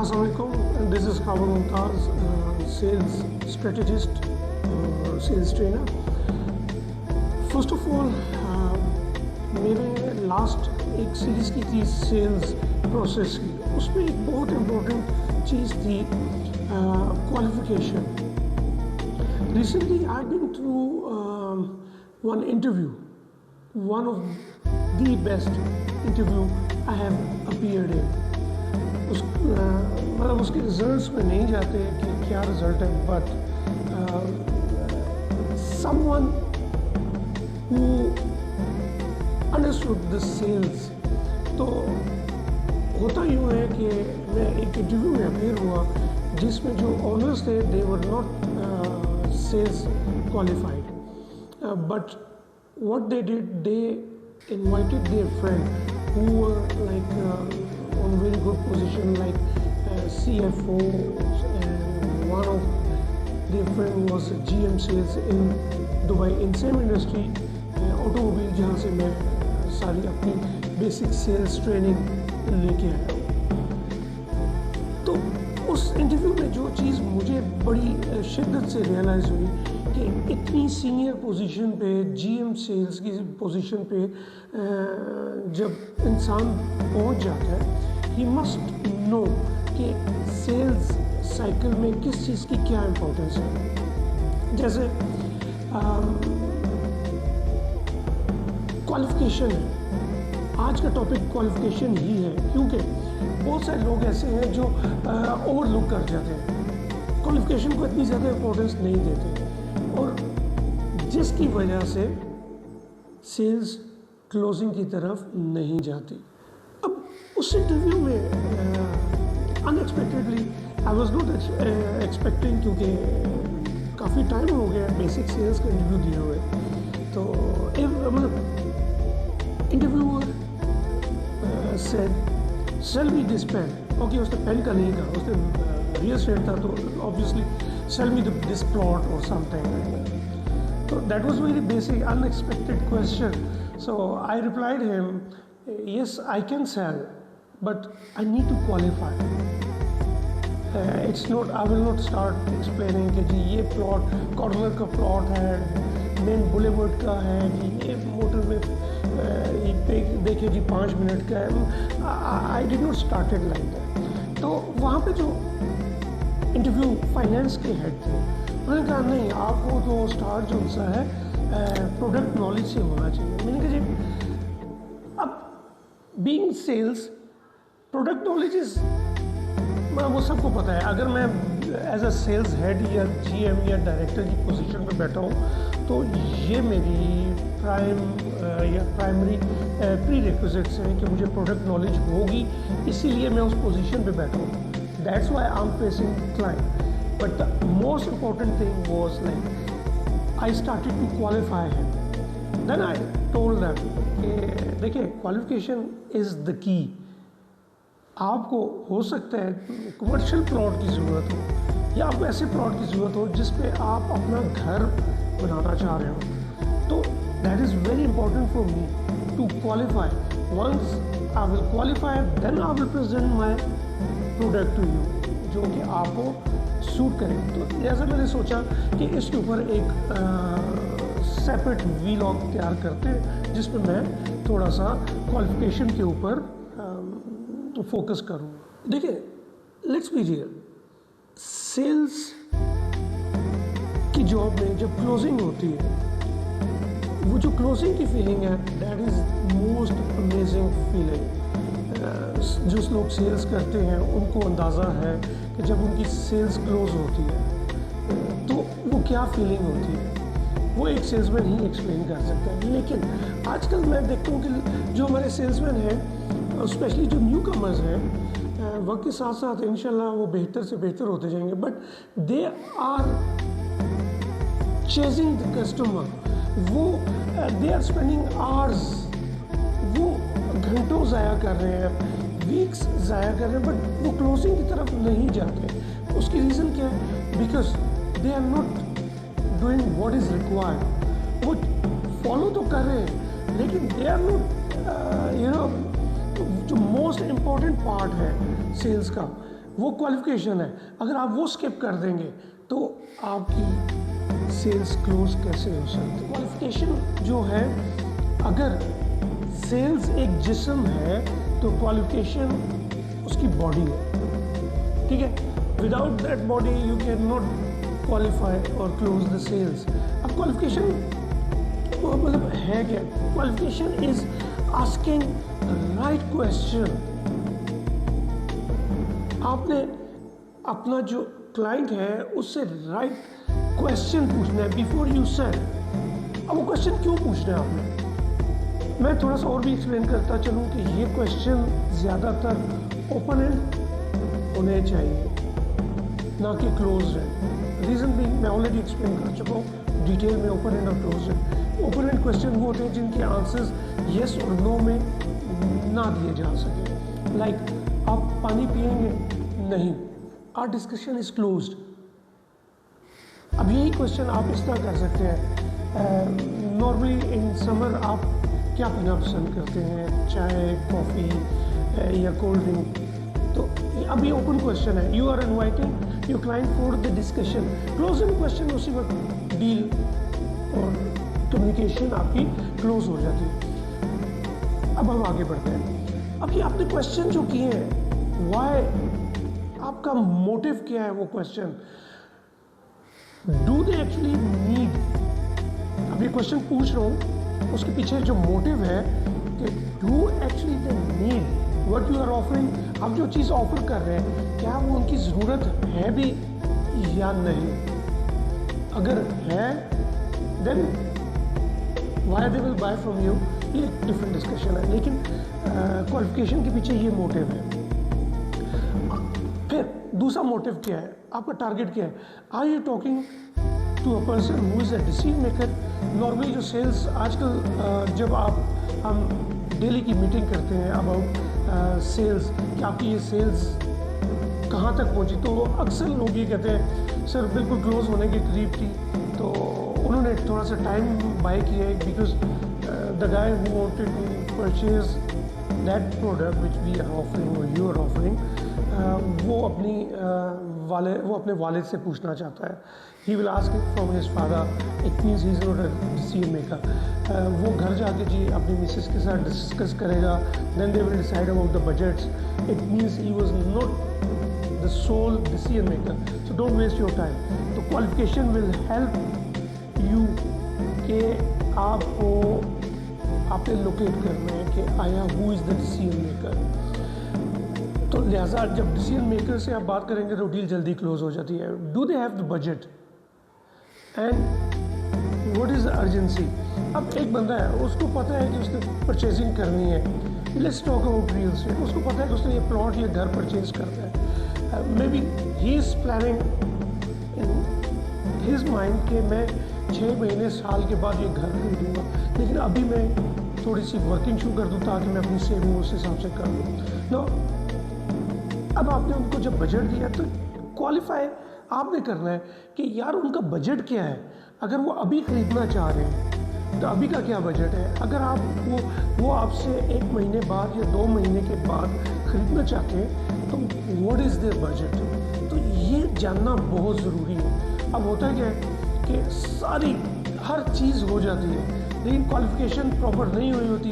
Assalamualaikum, and this is Khabar Mumtaz, sales strategist और sales trainer. First of all, मैंने last एक series की थी सेल्स प्रोसेस की, उसमें एक बहुत इम्पोर्टेंट चीज़ थी qualification. Recently I've been through one interview, one of the best interview I have appeared in. मतलब उसके रिजल्ट्स में नहीं जाते कि क्या रिजल्ट है, but someone who understood the sales. तो होता यूँ है कि मैं एक इंटरव्यू में अपेयर हुआ जिसमें जो ऑनर्स थे they were not sales qualified, but what they did, they invited their friend who were like on very good position like CFOs, and one of their friend was GM sales in Dubai in same industry, automobile, जहाँ से मैं सारी अपनी basic sales training लेके आया हूँ. तो उस इंटरव्यू में जो चीज़ मुझे बड़ी शिद्दत से रियलाइज़ हुई कि इतनी सीनियर पोजीशन पे, जीएम सेल्स की पोजीशन पे जब इंसान पहुंच जाता है, ही मस्ट नो कि सेल्स साइकिल में किस चीज़ की क्या इम्पोर्टेंस है. जैसे क्वालिफिकेशन है, आज का टॉपिक क्वालिफिकेशन ही है, क्योंकि बहुत सारे लोग ऐसे हैं जो ओवरलुक कर जाते हैं, क्वालिफिकेशन को इतनी ज़्यादा इम्पोर्टेंस नहीं देते, और जिसकी वजह से सेल्स क्लोजिंग की तरफ नहीं जाती. अब उस इंटरव्यू में unexpectedly I was not expecting, क्योंकि काफ़ी टाइम हो गया बेसिक सेल्स का इंटरव्यू दिए हुए. तो मतलब interviewer said sell me this pen. Okay, उसने पेन का नहीं कहा, उसने रियल एस्टेट था, तो obviously sell me this plot or something like that. So that was very basic, unexpected question. So I replied him, yes, I can sell, but I need to qualify. It's not, I will not start explaining कि जी ये plot corner का plot है, main boulevard का है जी, ये motor में देखिए जी 5 minute का है. I did not start it like that. तो वहाँ पे जो इंटरव्यू फाइनेंस के हेड थे, उन्होंने कहा नहीं, आपको तो स्टार्ट जो सा है प्रोडक्ट नॉलेज से होना चाहिए. मैंने कहा जी अब being sales product knowledge is, वो सबको पता है. अगर मैं एज अ सेल्स हेड या जीएम या डायरेक्टर की पोजीशन पे बैठा हूँ, तो ये मेरी प्राइमरी प्री रिक्विजिट्स हैं कि मुझे प्रोडक्ट नॉलेज होगी, इसीलिए मैं उस पोजीशन पे बैठा हूँ. That's why I'm facing client. But the most important thing was like I started to qualify him. Then I told them कि देखिए qualification is the key. आपको हो सकता है कमर्शियल प्लॉट की ज़रूरत हो, या आपको ऐसे प्लॉट की ज़रूरत हो जिस पे आप अपना घर बनाना चाह रहे हो. तो that is very important for me to qualify. Once I will qualify, then I will present my product to you, जो कि आपको सूट करें. तो जैसा मैंने सोचा कि इसके ऊपर एक सेपरेट वीलॉग तैयार करते हैं जिसमें मैं थोड़ा सा क्वालिफिकेशन के ऊपर फोकस करूँ. देखिए, लेट्स बी रियल, सेल्स की जॉब में जब क्लोजिंग होती है, वो जो क्लोजिंग की फीलिंग है, that is most amazing feeling. जो लोग सेल्स करते हैं उनको अंदाज़ा है कि जब उनकी सेल्स क्लोज होती है तो वो क्या फीलिंग होती है, वो एक सेल्समैन ही एक्सप्लेन कर सकता है. लेकिन आजकल मैं देखता हूँ कि जो हमारे सेल्समैन हैं, स्पेशली जो न्यू कमर्स हैं, वक्त के साथ साथ इंशाल्लाह वो बेहतर से बेहतर होते जाएंगे, but they are chasing the customer. वो दे आर स्पेंडिंग आवर्स, वो घंटों ज़ाया कर रहे हैं, वीक्स ज़ाया कर रहे हैं, बट वो क्लोजिंग की तरफ नहीं जाते. उसकी रीज़न क्या है? Because they are not doing what is required. वो फॉलो तो कर रहे हैं, लेकिन दे आर नॉट जो मोस्ट इम्पॉर्टेंट पार्ट है सेल्स का, वो क्वालिफिकेशन है। अगर आप वो स्किप कर देंगे तो आपकी सेल्स क्लोज कैसे हो सकती है? क्वालिफिकेशन जो है, अगर सेल्स एक जिस्म है तो क्वालिफिकेशन उसकी बॉडी है, ठीक है। Without that body you can not qualify और क्लोज द सेल्स। अब क्वालिफिकेशन मतलब है क्या? Qualification is asking right question. आपने अपना जो क्लाइंट है उससे राइट क्वेश्चन पूछना है बिफोर यू सेल। अब वो क्वेश्चन क्यों पूछना है आपने? मैं थोड़ा सा और भी एक्सप्लेन करता चलूँ कि ये क्वेश्चन ज़्यादातर ओपन एंड होने चाहिए, ना कि क्लोज एंड। रीज़न भी मैं ऑलरेडी एक्सप्लेन कर चुका हूँ डिटेल में, ओपन एंड और close and. Open and question वो होते हैं जिनके आंसर्स येस और नो में ना दिए जा सके। लाइक आप पानी पिएंगे? नहीं, आवर डिस्कशन इज क्लोज्ड। अब यही क्वेश्चन आप इस तरह कर सकते हैं, नॉर्मली इन समर आप क्या पीना पसंद करते हैं, चाय, कॉफ़ी या कोल्ड ड्रिंक? तो अब ये ओपन क्वेश्चन है, you are inviting your client for the discussion. Close end question उसी वक्त डील और कम्युनिकेशन आपकी क्लोज हो जाती है। अब हम आगे बढ़ते हैं। अब ये आपने क्वेश्चन जो किए हैं, वाई, आपका मोटिव क्या है? वो question do they actually need? अब ये क्वेश्चन पूछ रहा हूँ, उसके पीछे जो मोटिव है कि do actually they need what you are offering. आप जो चीज़ ऑफर कर रहे हैं क्या वो उनकी ज़रूरत है भी या नहीं? अगर है then why they will buy from you, ये एक डिफरेंट डिस्कशन है। लेकिन क्वालिफिकेशन के पीछे ये मोटिव है। फिर दूसरा मोटिव क्या है? आपका टारगेट क्या है? Are you talking to a person who is a decision maker? Normally जो सेल्स आजकल जब हम डेली की मीटिंग करते हैं अबाउट सेल्स कि आपकी ये सेल्स कहाँ तक पहुँची, तो अक्सर लोग ये कहते हैं सर बिल्कुल क्लोज होने के करीब थी, तो उन्होंने थोड़ा सा टाइम बाय किया है because the guy who wanted to purchase that product which we are offering और यू आर ऑफरिंग, वो अपने वालिद से पूछना चाहता है। He will ask it from his father, it means he is not a decision maker. वो घर जाके जी अपनी मिसेस के साथ डिस्कस करेगा, then they will decide about the budgets. It means he was not the sole decision maker. So don't waste your time. तो qualification will help you कि आपने लोकेट करना है कि आया who is the decision maker. तो लिहाजा जब डिसीजन मेकर से आप बात करेंगे तो डील जल्दी क्लोज हो जाती है। Do they have the budget and what is the urgency? अब एक बंदा है, उसको पता है कि उसने परचेजिंग करनी है। Let's talk about real estate. उसको पता है कि उसने ये प्लॉट या घर परचेज करना है। May be he is planning in his mind कि मैं 6 महीने साल के बाद ये घर खरीदूँगा, लेकिन अभी मैं थोड़ी सी वर्किंग शुरू कर दूँ ताकि मैं अपनी सेविंग उस हिसाब से कर लूँ। नो, अब आपने उनको जब बजट दिया तो क्वालिफाई आपने करना है कि यार उनका बजट क्या है। अगर वो अभी ख़रीदना चाह रहे हैं तो अभी का क्या बजट है? अगर आप वो आपसे 1 महीने बाद या 2 महीने के बाद ख़रीदना चाहते हैं तो व्हाट इज़ देयर बजट? तो ये जानना बहुत ज़रूरी है। अब होता है क्या है कि हर चीज़ हो जाती है लेकिन क्वालिफिकेशन प्रॉपर नहीं हुई होती।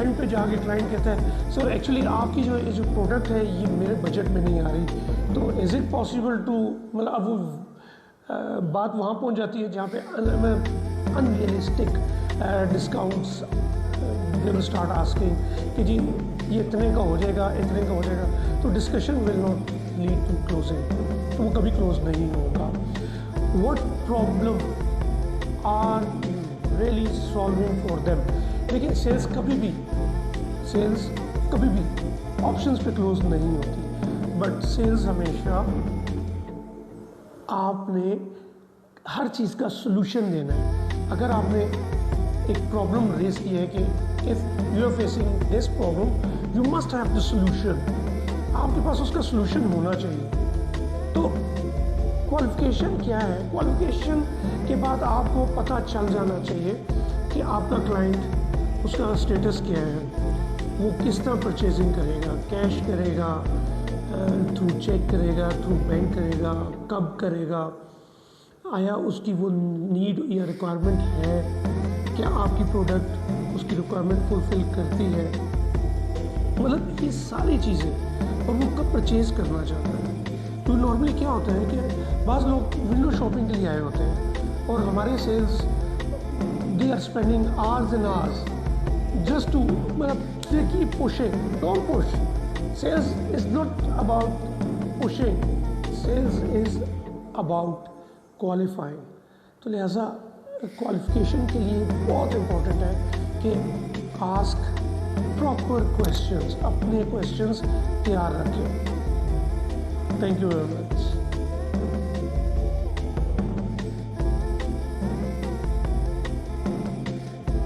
एंड पे जाके क्लाइंट कहता है सर एक्चुअली आपकी जो प्रोडक्ट है ये मेरे बजट में नहीं आ रही, तो इज़ इट पॉसिबल टू, मतलब अब वो बात वहाँ पहुँच जाती है जहाँ पे unrealistic discounts they will start asking कि जी ये इतने का हो जाएगा, इतने का हो जाएगा, तो discussion will not lead to closing, तो वो कभी क्लोज नहीं होगा। What problem are really solving for them? लेकिन सेल्स कभी भी ऑप्शंस पे क्लोज नहीं होती, बट सेल्स हमेशा आपने हर चीज़ का सोल्यूशन देना है। अगर आपने एक प्रॉब्लम रेज की है कि if you are facing this problem you must have the solution, आपके पास उसका सोल्यूशन होना चाहिए। तो क्वालिफिकेशन क्या है? क्वालिफिकेशन के बाद आपको पता चल जाना चाहिए कि आपका क्लाइंट, उसका स्टेटस क्या है, वो किस तरह परचेजिंग करेगा, कैश करेगा थ्रू चेक करेगा, थ्रू बैंक करेगा, कब करेगा, आया उसकी वो नीड या रिक्वायरमेंट है, क्या आपकी प्रोडक्ट उसकी रिक्वायरमेंट फुलफ़िल करती है, मतलब ये सारी चीज़ें, और वो कब परचेज़ करना चाहता है। तो नॉर्मली क्या होता है कि बाज़ लोग विंडो शॉपिंग के लिए आए होते हैं और हमारे sales they are spending hours and hours just to, मतलब they keep pushing, don't push. Sales is not about pushing, sales is about qualifying. तो लिहाजा क्वालिफिकेशन के लिए बहुत इम्पोर्टेंट है कि आस्क प्रॉपर क्वेश्चंस, अपने क्वेश्चंस तैयार रखें। Thank you very much.